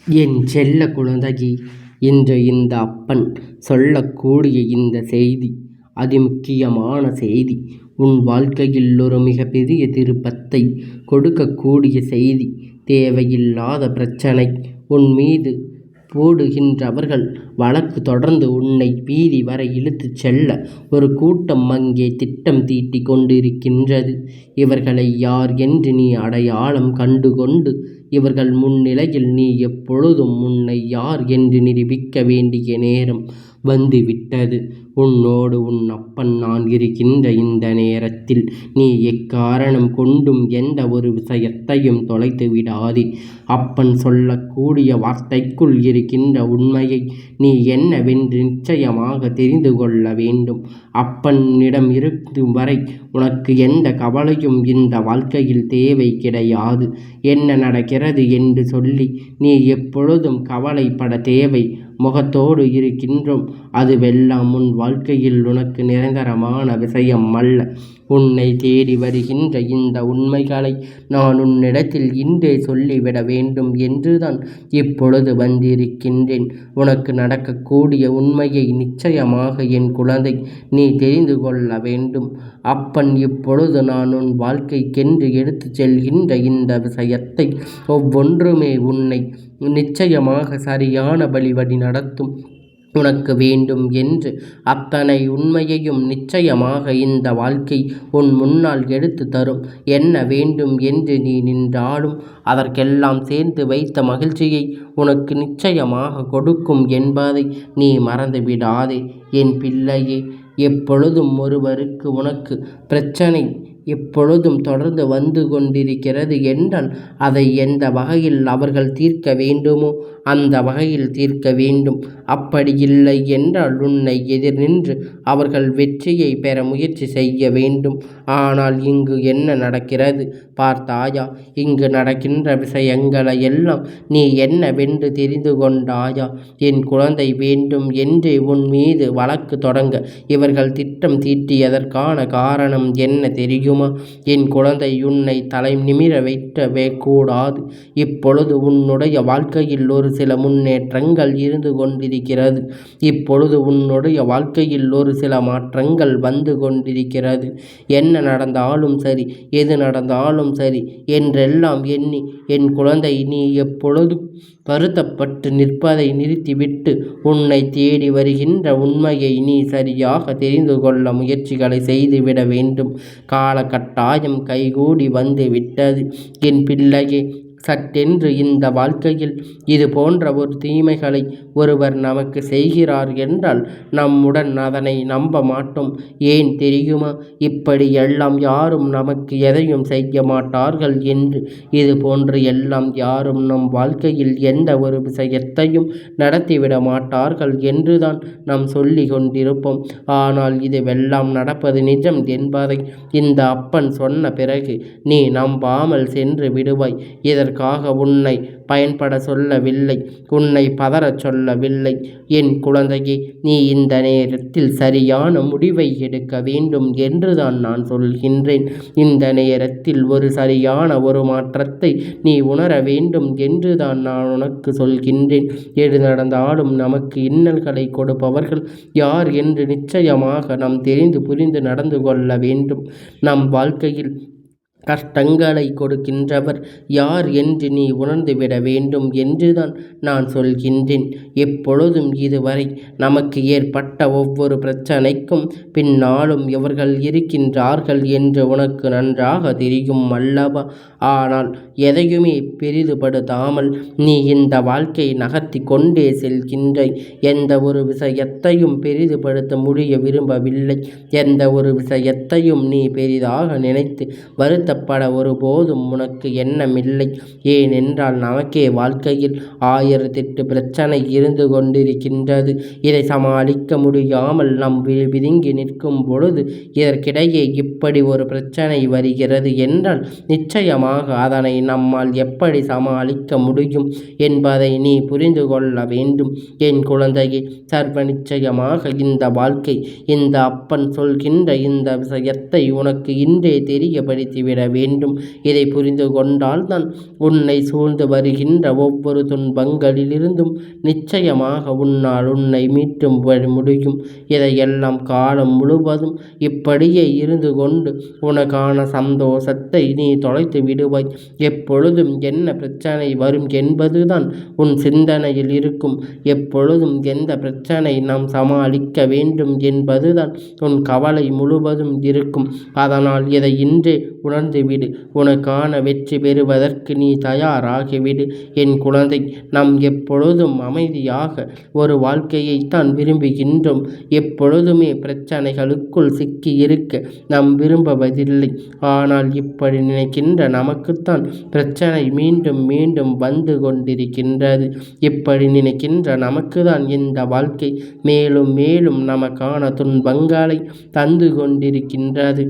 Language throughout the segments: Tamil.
என் செல்ல குழந்தையே, இன்று இந்த அப்பன் சொல்லக்கூடிய இந்த செய்தி அதிமுக்கியமான செய்தி. உன் வாழ்க்கையில் ஒரு மிகப்பெரிய திருப்பத்தை கொடுக்கக்கூடிய செய்தி. தேவையில்லாத பிரச்சனை உன் மீது போடுகின்றவர்கள் வழக்கு தொடர்ந்து உன்னை வீதி வரை இழுத்துச் செல்ல ஒரு கூட்டம் அங்கே திட்டம் தீட்டிக் கொண்டிருக்கின்றது. இவர்களை யார் என்று நீ அடையாளம் கண்டுகொண்டு இவர்கள் முன்னிலையில் நீ எப்பொழுதும் உன்னை யார் என்று நிரூபிக்க வேண்டிய நேரம் வந்துவிட்டது. உன்னோடு உன் அப்பன் நான் இருக்கின்ற இந்த நேரத்தில் நீ எக்காரணம் கொண்டும் எந்த ஒரு விஷயத்தையும் தொலைத்து விடாதே. அப்பன் சொல்லக்கூடிய வார்த்தைக்குள் இருக்கின்ற உண்மையை நீ என்னவென்று நிச்சயமாக தெரிந்து கொள்ள வேண்டும். அப்பனிடம் இருக்கும் வரை உனக்கு எந்த கவலையும் இந்த வாழ்க்கையில் தேவை கிடையாது. என்ன நடக்கிறது என்று சொல்லி நீ எப்பொழுதும் கவலைப்பட தேவை முகத்தோடு இருக்கின்றோம். அதுவெல்லாம் உன் வாழ்க்கையில் உனக்கு நிரந்தரமான விஷயம் அல்ல. உன்னை தேடி வருகின்ற இந்த உண்மைகளை நான் உன்னிடத்தில் இன்றே சொல்லிவிட வேண்டும் என்றுதான் இப்பொழுது வந்திருக்கின்றேன். உனக்கு நடக்கக்கூடிய உண்மையை நிச்சயமாக என் குழந்தை நீ தெரிந்து கொள்ள வேண்டும். அப்பன் இப்பொழுது நான் உன் வாழ்க்கைக்கென்று எடுத்துச் செல்கின்ற இந்த விஷயத்தை ஒவ்வொன்றுமே உன்னை நிச்சயமாக சரியான வழி நடத்தும். உனக்கு வேண்டும் என்று அத்தனை உண்மையையும் நிச்சயமாக இந்த வாழ்க்கை உன் முன்னால் எடுத்து தரும். என்ன வேண்டும் என்று நீ நின்றாலும் அதற்கெல்லாம் சேர்ந்து வைத்த மகிழ்ச்சியை உனக்கு நிச்சயமாக கொடுக்கும் என்பதை நீ மறந்துவிடாதே என் பிள்ளையே. எப்பொழுதும் ஒருவருக்கு உனக்கு பிரச்சனை எப்பொழுதும் தொடர்ந்து வந்து கொண்டிருக்கிறது என்றால் அதை எந்த வகையில் அவர்கள் தீர்க்க வேண்டுமோ அந்த வகையில் தீர்க்க வேண்டும். அப்படி இல்லை என்றால் உன்னை எதிர் நின்று அவர்கள் வெற்றியை பெற முயற்சி செய்ய வேண்டும். ஆனால் இங்கு என்ன நடக்கிறது பார்த்தாயா? இங்கு நடக்கின்ற விஷயங்களை எல்லாம் நீ என்னவென்று தெரிந்து கொண்டாயா? என் குழந்தை வேண்டும் என்றே உன் மீது வழக்கு தொடங்க இவர்கள் திட்டம் தீட்டியதற்கான காரணம் என்ன தெரியுமா? என் குழந்தை உன்னை தலை நிமிர வைக்கவே கூடாது. இப்பொழுது உன்னுடைய வாழ்க்கையில் ஒரு சில முன்னேற்றங்கள் இருந்து கொண்டிருக்கிறது. இப்பொழுது உன்னுடைய வாழ்க்கையில் ஒரு சில மாற்றங்கள் வந்து கொண்டிருக்கிறது. என்ன நடந்தாலும் சரி, எது நடந்தாலும் சரி என்றெல்லாம் எண்ணி என் குழந்தை நீ எப்பொழுதும் வருத்தப்பட்டு நிற்பதை நிறுத்திவிட்டு உன்னை தேடி வருகின்ற உண்மையை நீ சரியாக தெரிந்து கொள்ள முயற்சிகளை செய்துவிட வேண்டும். காலகட்டாயம் கைகூடி வந்து விட்டது என் பிள்ளையே. சட்டென்று இந்த வாழ்க்கையில் இது போன்ற ஒரு தீமைகளை ஒருவர் நமக்கு செய்கிறார் என்றால் நம்முடன் அதனை நம்ப மாட்டோம். ஏன் தெரியுமா? இப்படி எல்லாம் யாரும் நமக்கு எதையும் செய்ய மாட்டார்கள் என்று. இது போன்று எல்லாம் யாரும் நம் வாழ்க்கையில் எந்த ஒரு விஷயத்தையும் நடத்திவிட மாட்டார்கள் என்றுதான் நாம் சொல்லி கொண்டிருப்போம். ஆனால் இதுவெல்லாம் நடப்பது நிஜம் என்பதை இந்த அப்பன் சொன்ன பிறகு நீ நம்பாமல் சென்று விடுவாய். இதற்காக உன்னை பயன்பட சொல்லவில்லை, உன்னை பதறச் சொல்லவில்லை என் குழந்தையே. நீ இந்த நேரத்தில் சரியான முடிவை எடுக்க வேண்டும் என்றுதான் நான் சொல்கின்றேன். இந்த நேரத்தில் ஒரு சரியான ஒரு மாற்றத்தை நீ உணர வேண்டும் என்றுதான் நான் உனக்கு சொல்கின்றேன். எது நடந்தாலும் நமக்கு இன்னல்களை கொடுப்பவர்கள் யார் என்று நிச்சயமாக நாம் தெரிந்து புரிந்து நடந்து கொள்ள வேண்டும். நம் வாழ்க்கையில் கஷ்டங்களை கொடுக்கின்றவர் யார் என்று நீ உணர்ந்துவிட வேண்டும் என்றுதான் நான் சொல்கின்றேன். எப்பொழுதும் இதுவரை நமக்கு ஏற்பட்ட ஒவ்வொரு பிரச்சனைக்கும் பின்னாலும் இவர்கள் இருக்கின்றார்கள் என்று உனக்கு நன்றாக தெரியும் அல்லவா? ஆனால் எதையுமே பெரிதுபடுத்தாமல் நீ இந்த வாழ்க்கை நகர்த்தி கொண்டே செல்கின்றாய். எந்த ஒரு விஷயத்தையும் பெரிதுபடுத்த முடிய விரும்பவில்லை. எந்த ஒரு விஷயத்தையும் நீ பெரிதாக நினைத்து வருத்தப்பட ஒருபோதும் உனக்கு எண்ணமில்லை. ஏனென்றால் நமக்கே வாழ்க்கையில் 1008 பிரச்சனை இருந்து கொண்டிருக்கின்றது. இதை சமாளிக்க முடியாமல் நாம் பிதுங்கி நிற்கும் பொழுது இதற்கிடையே இப்படி ஒரு பிரச்சனை வருகிறது என்றால் நிச்சயமாக அதனை நம்மால் எப்படி சமாளிக்க முடியும் என்பதை நீ புரிந்து கொள்ள வேண்டும் என் குழந்தையே. சர்வ நிச்சயமாக இந்த வாழ்க்கை இந்த அப்பன் சொல்கின்ற இந்த விஷயத்தை உனக்கு இன்றே தெரியப்படுத்திவிட வேண்டும். இதை புரிந்து கொண்டால்தான் உன்னை சூழ்ந்து வருகின்ற ஒவ்வொரு துன்பங்களிலிருந்தும் நிச்சயமாக உன்னால் உன்னை மீட்டும் முடியும். இதையெல்லாம் காலம் முழுவதும் இப்படியே இருந்து கொண்டு உனக்கான சந்தோஷத்தை நீ தொலைத்து விடுவாய். எப்பொழுதும் என்ன பிரச்சனை வரும் என்பதுதான் உன் சிந்தனையில் இருக்கும். எப்பொழுதும் எந்த பிரச்சனை நாம் சமாளிக்க வேண்டும் என்பதுதான் உன் கவலை முழுவதும் இருக்கும். அதனால் இதை இன்றே உணர்ந்துவிடு. உனக்கான வெற்றி பெறுவதற்கு நீ தயாராகிவிடு. என் குழந்தை, நாம் எப்பொழுதும் அமைதியாக ஒரு வாழ்க்கையைத்தான் விரும்புகின்றோம். எப்பொழுதுமே பிரச்சனைகளுக்குள் சிக்கி இருக்க நாம் விரும்புவதில்லை. ஆனால் இப்படி நினைக்கின்ற நமக்குத்தான் பிரச்சனை மீண்டும் மீண்டும் வந்து கொண்டிருக்கின்றது. இப்படி நினைக்கின்ற நமக்குதான் இந்த வாழ்க்கை மேலும் மேலும் நமக்கான துன்பங்களை தந்து கொண்டிருக்கின்றது.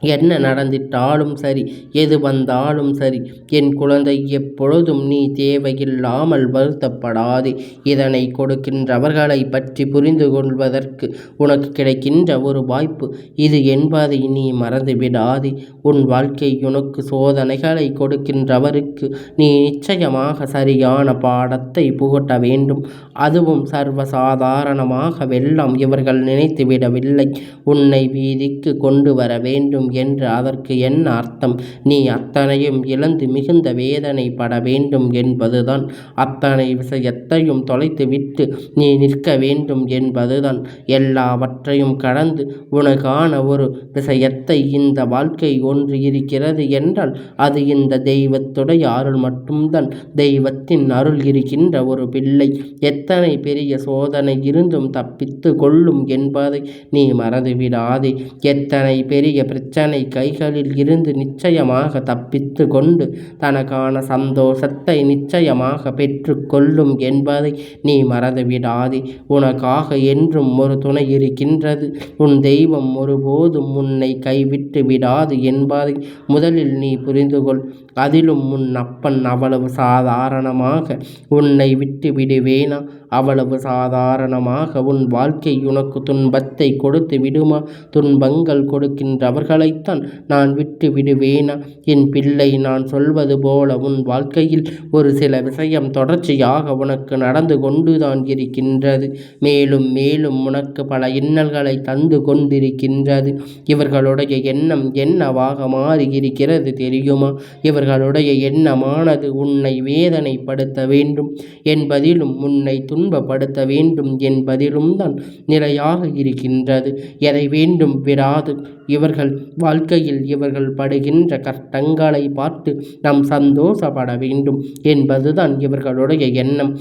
என்ன நடந்திட்டாலும் சரி, எது வந்தாலும் சரி, என் குழந்தை, எப்பொழுதும் நீ தேவையில்லாமல் வருத்தப்படாதே. இதனை கொடுக்கின்றவர்களை பற்றி புரிந்து கொள்வதற்கு உனக்கு கிடைக்கின்ற ஒரு வாய்ப்பு இது என்பதை நீ மறந்துவிடாதே. உன் வாழ்க்கை உனக்கு சோதனைகளை கொடுக்கின்றவருக்கு நீ நிச்சயமாக சரியான பாடத்தை புகட்ட வேண்டும். அதுவும் சர்வசாதாரணமாக வெல்லம் இவர்கள் நினைத்துவிடவில்லை. உன்னை வீதிக்கு கொண்டு வர வேண்டும் என்று அதற்கு என்ன அர்த்தம்? நீ அத்தனையும் இழந்து மிகுந்த வேதனைப்பட வேண்டும் என்பதுதான். அத்தனை விஷயத்தையும் தொலைத்துவிட்டு நீ நிற்க வேண்டும் என்பதுதான். எல்லாவற்றையும் கடந்து உனக்கான ஒரு விஷயத்தை இந்த வாழ்க்கை ஒன்று இருக்கிறது என்றால் அது இந்த தெய்வத்துடைய அருள் மட்டும்தான். தெய்வத்தின் அருள் இருக்கின்ற ஒரு பிள்ளை எத்தனை பெரிய சோதனை இருந்தும் தப்பித்து கொள்ளும் என்பதை நீ மறந்துவிடாதே. எத்தனை பெரிய பிரச்சனை கைகளில் இருந்து நிச்சயமாக தப்பித்து கொண்டு தனக்கான சந்தோஷத்தை நிச்சயமாக பெற்று கொள்ளும் என்பதை நீ மறந்துவிடாதே. உனக்காக என்றும் ஒரு துணை இருக்கின்றது. உன் தெய்வம் ஒருபோதும் உன்னை கைவிட்டு விடாது என்பதை முதலில் நீ புரிந்து கொள். அதிலும் உன் அப்பன் அவ்வளவு சாதாரணமாக உன்னை விட்டு விடுவேனா? அவ்வளவு சாதாரணமாக உன் வாழ்க்கை உனக்கு துன்பத்தை கொடுத்து விடுமா? துன்பங்கள் கொடுக்கின்றவர்களைத்தான் நான் விட்டு விடுவேனா? என் பிள்ளை, நான் சொல்வது போல உன் வாழ்க்கையில் ஒரு சில விஷயம் தொடர்ச்சியாக உனக்கு நடந்து கொண்டுதான் இருக்கின்றது. மேலும் மேலும் உனக்கு பல இன்னல்களை தந்து கொண்டிருக்கின்றது. இவர்களுடைய எண்ணம் என்னவாக மாறி இருக்கிறது தெரியுமா? இவர்களுடைய எண்ணமானது உன்னை வேதனைப்படுத்த வேண்டும் என்பதிலும் உன்னை துன்பப்படுத்த வேண்டும் என்பதிலும் தான் நிலையாக இருக்கின்றது. எதை வேண்டும் விடாது. இவர்கள் வாழ்க்கையில் இவர்கள் படுகின்ற கஷ்டங்களை பார்த்து நாம் சந்தோஷப்பட வேண்டும் என்பதுதான் இவர்களுடைய எண்ணம்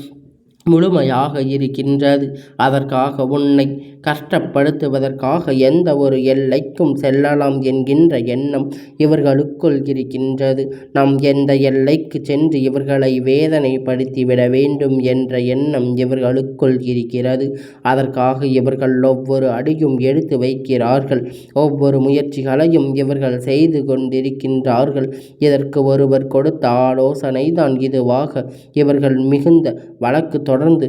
முழுமையாக இருக்கின்றது. அதற்காக உன்னை கஷ்டப்படுத்துவதற்காக எந்த ஒரு எல்லைக்கும் செல்லலாம் என்கின்ற எண்ணம் இவர்களுக்குள் இருக்கின்றது. நாம் எந்த எல்லைக்கு சென்று இவர்களை வேதனைப்படுத்திவிட வேண்டும் என்ற எண்ணம் இவர்களுக்குள் இருக்கிறது. அதற்காக இவர்கள் ஒவ்வொரு அடியும் எடுத்து வைக்கிறார்கள். ஒவ்வொரு முயற்சிகளையும் இவர்கள் செய்து கொண்டிருக்கின்றார்கள். இதற்கு ஒருவர் கொடுத்த ஆலோசனை தான் இதுவாக இவர்கள் மிகுந்த வழக்கு தொடர்ந்து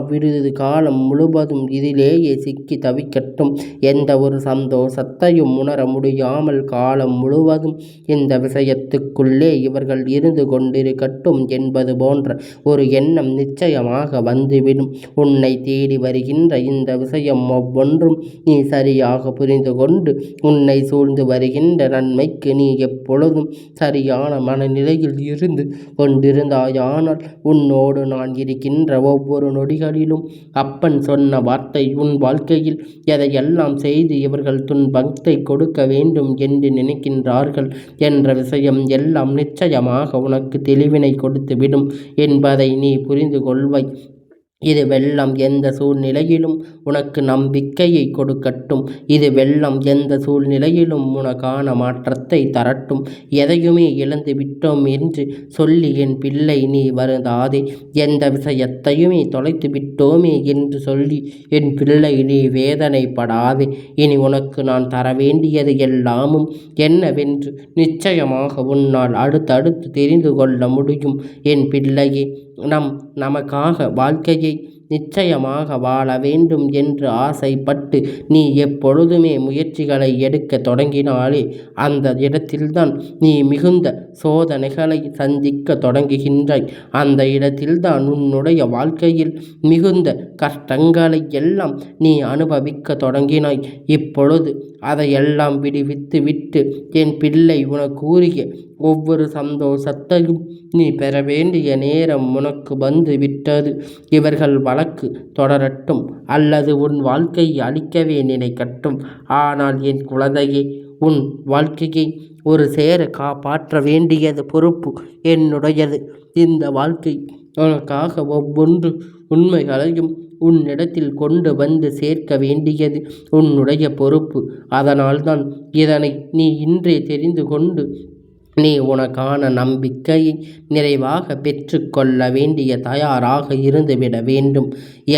விடுது காலம் முழுவதும் இதிலேயே சிக்கி தவிக்கட்டும். எந்த ஒரு சந்தோஷத்தையும் உணர முடியாமல் காலம் முழுவதும் இந்த விஷயத்துக்குள்ளே இவர்கள் இருந்து கொண்டிருக்கட்டும் என்பது போன்ற ஒரு எண்ணம் நிச்சயமாக வந்துவிடும். உன்னை தேடி வருகின்ற இந்த விஷயம் ஒவ்வொன்றும் நீ சரியாக புரிந்து கொண்டு உன்னை சூழ்ந்து வருகின்ற நன்மைக்கு நீ எப்பொழுதும் சரியான மனநிலையில் இருந்து கொண்டிருந்தாயானால் உன்னோடு நான் இருக்கின்ற ஒவ்வொரு நொடிகளிலும் அப்பன் சொன்ன வார்த்தை உன் வாழ்க்கையில் எதையெல்லாம் செய்து இவர்கள் துன்பத்தை கொடுக்க வேண்டும் என்று நினைக்கின்றார்கள் என்ற விஷயம் எல்லாம் நிச்சயமாக உனக்கு தெளிவினை கொடுத்துவிடும் என்பதை நீ புரிந்து கொள்வாய். இது வெள்ளம் எந்த சூழ்நிலையிலும் உனக்கு நம்பிக்கையை கொடுக்கட்டும். இது வெள்ளம் எந்த சூழ்நிலையிலும் உனக்கான மாற்றத்தை தரட்டும். எதையுமே இழந்து விட்டோம் என்று சொல்லி என் பிள்ளை நீ வருந்தாதே. எந்த விஷயத்தையுமே தொலைத்து விட்டோமே என்று சொல்லி என் பிள்ளை நீ வேதனைப்படாதே. இனி உனக்கு நான் தர வேண்டியது எல்லாமும் என்னவென்று நிச்சயமாக உன்னால் அடுத்தடுத்து தெரிந்து கொள்ள முடியும். என் பிள்ளையே, நமக்காக வாழ்க்கையை நிச்சயமாக வாழ வேண்டும் என்று ஆசைப்பட்டு நீ எப்பொழுதுமே முயற்சிகளை எடுக்க தொடங்கினாலே அந்த இடத்தில்தான் நீ மிகுந்த சோதனைகளை சந்திக்க தொடங்குகின்றாய். அந்த இடத்தில்தான் உன்னுடைய வாழ்க்கையில் மிகுந்த கஷ்டங்களை எல்லாம் நீ அனுபவிக்க தொடங்கினாய். இப்பொழுது அதையெல்லாம் விடுவித்து விட்டு என் பிள்ளை உனக்கு கூறிய ஒவ்வொரு சந்தோஷத்தையும் நீ பெற வேண்டிய நேரம் உனக்கு வந்து விட்டது. இவர்கள் வழக்கு தொடரட்டும் அல்லது உன் வாழ்க்கையை அழிக்கவே நினைக்கட்டும், ஆனால் என் குழந்தையே, உன் வாழ்க்கையை ஒரு சேர காப்பாற்ற வேண்டியது பொறுப்பு என்னுடையது. இந்த வாழ்க்கை உனக்காக ஒவ்வொன்று உண்மைகளையும் உன்னிடத்தில் கொண்டு வந்து சேர்க்க வேண்டியது உன்னுடைய பொறுப்பு. அதனால்தான் இதனை நீ இன்றே தெரிந்து கொண்டு நீ உனக்கான நம்பிக்கையை நிறைவாக பெற்று கொள்ள வேண்டிய தயாராக இருந்துவிட வேண்டும்.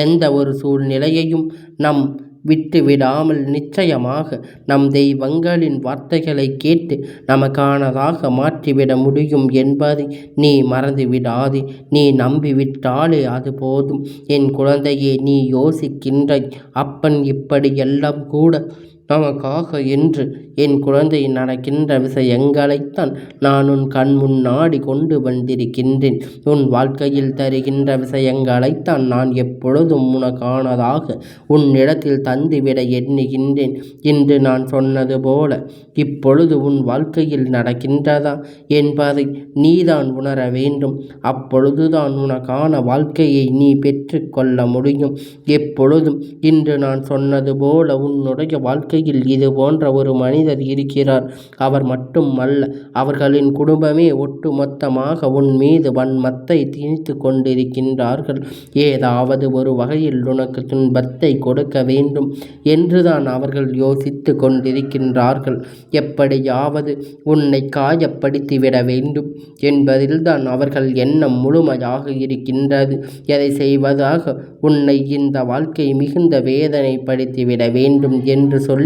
எந்த ஒரு சூழ்நிலையையும் நம் விட்டுவிடாமல் நிச்சயமாக நம் தெய்வங்களின் வார்த்தைகளை கேட்டு நமக்கானதாக மாற்றிவிட முடியும் என்பதை நீ மறந்துவிடாதே. நீ நம்பிவிட்டாலே அது போதும். என் குழந்தையே, நீ யோசிக்கின்றாய், அப்பன் இப்படி எல்லாம் கூட நமக்காக என்று. என் குழந்தை, நடக்கின்ற விஷயங்களைத்தான் நான் உன் கண் முன்னாடி கொண்டு வந்திருக்கின்றேன். உன் வாழ்க்கையில் தருகின்ற விஷயங்களைத்தான் நான் எப்பொழுதும் உனக்கானதாக உன்னிடத்தில் தந்துவிட எண்ணுகின்றேன். இன்று நான் சொன்னது போல இப்பொழுது உன் வாழ்க்கையில் நடக்கின்றதா என்பதை நீதான் உணர வேண்டும். அப்பொழுதுதான் உனக்கான வாழ்க்கையை நீ பெற்று கொள்ள முடியும். எப்பொழுதும் இன்று நான் சொன்னது போல உன்னுடைய வாழ்க்கையில் இது போன்ற ஒரு மனிதர் இருக்கிறார். அவர் மட்டும் அல்ல, அவர்களின் குடும்பமே ஒட்டுமொத்தமாக உன் மீது வன்மத்தை திணித்து கொண்டிருக்கின்றார்கள். ஏதாவது ஒரு வகையில் உனக்கு துன்பத்தை கொடுக்க வேண்டும் என்றுதான் அவர்கள் யோசித்து கொண்டிருக்கின்றார்கள். எப்படியாவது உன்னை காயப்படுத்திவிட வேண்டும் என்பதில்தான் அவர்கள் எண்ணம் முழுமையாக இருக்கின்றது. எதை செய்வதாக உன்னை இந்த வாழ்க்கை மிகுந்த வேதனைப்படுத்திவிட வேண்டும் என்று சொல்லி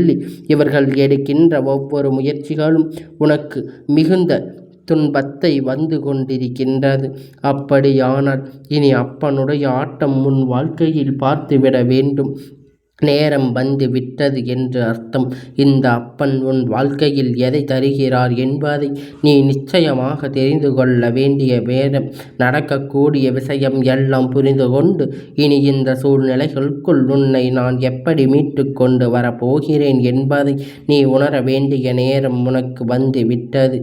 இவர்கள் எடுக்கின்ற ஒவ்வொரு முயற்சிகளும் உனக்கு மிகுந்த துன்பத்தை வந்து கொண்டிருக்கின்றது. அப்படியானால் இனி அப்பனுடைய ஆட்டம் உன் வாழ்க்கையில் பார்த்துவிட வேண்டும். நேரம் வந்து விட்டது என்று அர்த்தம். இந்த அப்பன் உன் வாழ்க்கையில் எதை தருகிறார் என்பதை நீ நிச்சயமாக தெரிந்து கொள்ள வேண்டிய நேரம். நடக்கக்கூடிய விஷயம் எல்லாம் புரிந்து கொண்டு இனி இந்த சூழ்நிலைகளுக்குள் உன்னை நான் எப்படி மீட்டு கொண்டு வரப்போகிறேன் என்பதை நீ உணர வேண்டிய நேரம் உனக்கு வந்து விட்டது.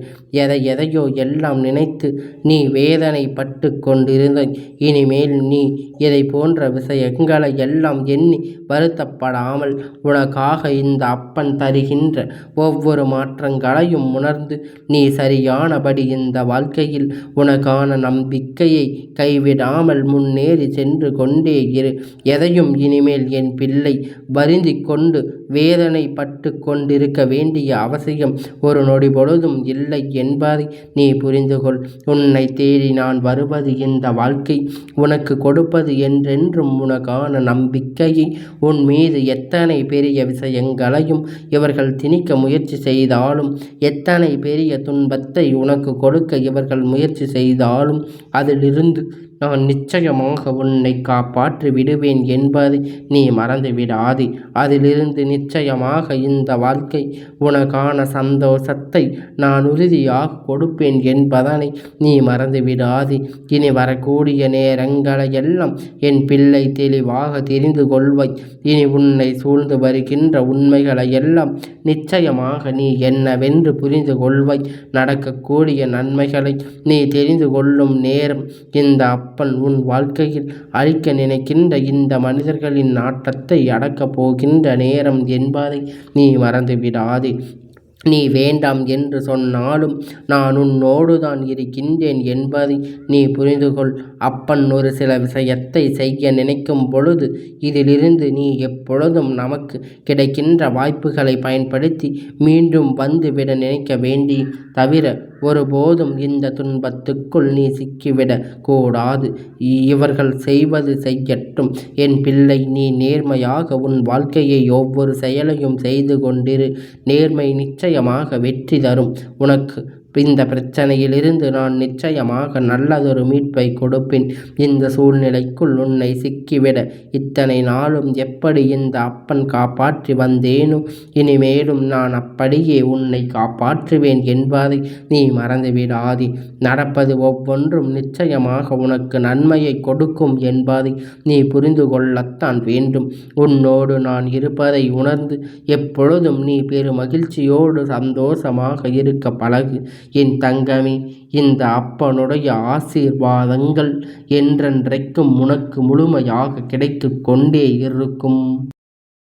எதையோ எல்லாம் நினைத்து நீ வேதனைப்பட்டு கொண்டிருந்த இனிமேல் நீ இதை போன்ற விஷயங்களை எல்லாம் எண்ணி வருத்தப்படாமல் உனக்காக இந்த அப்பன் தருகின்ற ஒவ்வொரு மாற்றங்களையும் உணர்ந்து நீ சரியானபடி இந்த வாழ்க்கையில் உனக்கான நம்பிக்கையை கைவிடாமல் முன்னேறி சென்று கொண்டே இரு. எதையும் இனிமேல் என் பிள்ளை வருந்தி கொண்டு வேதனைப்பட்டு கொண்டிருக்க வேண்டிய அவசியம் ஒரு நொடி பொழுதும் இல்லை என்பதை நீ புரிந்து கொள். உன்னை தேடி நான் வருவது இந்த வாழ்க்கை உனக்கு கொடுப்பது என்றென்றும் உனக்கான நம்பிக்கையை. உன் மீது எத்தனை பெரிய விஷயங்களையும் இவர்கள் திணிக்க முயற்சி செய்தாலும், எத்தனை பெரிய துன்பத்தை உனக்கு கொடுக்க இவர்கள் முயற்சி செய்தாலும் அதிலிருந்து நான் நிச்சயமாக உன்னை காப்பாற்றி விடுவேன் என்பதை நீ மறந்து விடாதே. அதிலிருந்து நிச்சயமாக இந்த வாழ்க்கை உனக்கான சந்தோஷத்தை நான் உறுதியாக கொடுப்பேன் என்பதனை நீ மறந்து விடாதே. இனி வரக்கூடிய நேரங்களை எல்லாம் என் பிள்ளை தெளிவாக தெரிந்து கொள்வாய். இனி உன்னை சூழ்ந்து வருகின்ற உண்மைகளை எல்லாம் நிச்சயமாக நீ என்னவென்று புரிந்து கொள்வாய். நடக்கக்கூடிய நன்மைகளை நீ தெரிந்து கொள்ளும் நேரம். இந்த அப்பன் உன் வாழ்க்கையில் அழிக்க நினைக்கின்ற இந்த மனிதர்களின் நாட்டத்தை அடக்கப் போகின்ற நேரம் என்பதை நீ மறந்து விடாதே. நீ வேண்டாம் என்று சொன்னாலும் நான் உன்னோடு தான் இருக்கின்றேன் என்பதை நீ புரிந்து கொள். அப்பன் ஒரு சில விஷயத்தை செய்ய நினைக்கும் பொழுது இதிலிருந்து நீ எப்பொழுதும் நமக்கு கிடைக்கின்ற வாய்ப்புகளை பயன்படுத்தி மீண்டும் வந்துவிட நினைக்க வேண்டி தவிர ஒருபோதும் இந்த துன்பத்துக்குள் நீ சிக்கிவிடக் கூடாது. இவர்கள் செய்வது செய்யட்டும் என் பிள்ளை. நீ நேர்மையாக உன் வாழ்க்கையை ஒவ்வொரு செயலையும் செய்து கொண்டிரு. நேர்மை நிச்சயமாக வெற்றி தரும். உனக்கு இந்த பிரச்சனையிலிருந்து நான் நிச்சயமாக நல்லதொரு மீட்பை கொடுப்பேன். இந்த சூழ்நிலைக்குள் உன்னை சிக்கிவிட இத்தனை நாளும் எப்படி இந்த அப்பன் காப்பாற்றி வந்தேனோ இனிமேலும் நான் அப்படியே உன்னை காப்பாற்றுவேன் என்பதை நீ மறந்துவிடாதே. நடப்பது ஒவ்வொன்றும் நிச்சயமாக உனக்கு நன்மையை கொடுக்கும் என்பதை நீ புரிந்து கொள்ளத்தான் வேண்டும். உன்னோடு நான் இருப்பதை உணர்ந்து எப்பொழுதும் நீ பெருமகிழ்ச்சியோடு சந்தோஷமாக இருக்க பழகு என் தங்கமே. இந்த அப்பனுடைய ஆசீர்வாதங்கள் என்றென்றைக்கும் உனக்கு முழுமையாக கிடைத்து கொண்டே இருக்கும்.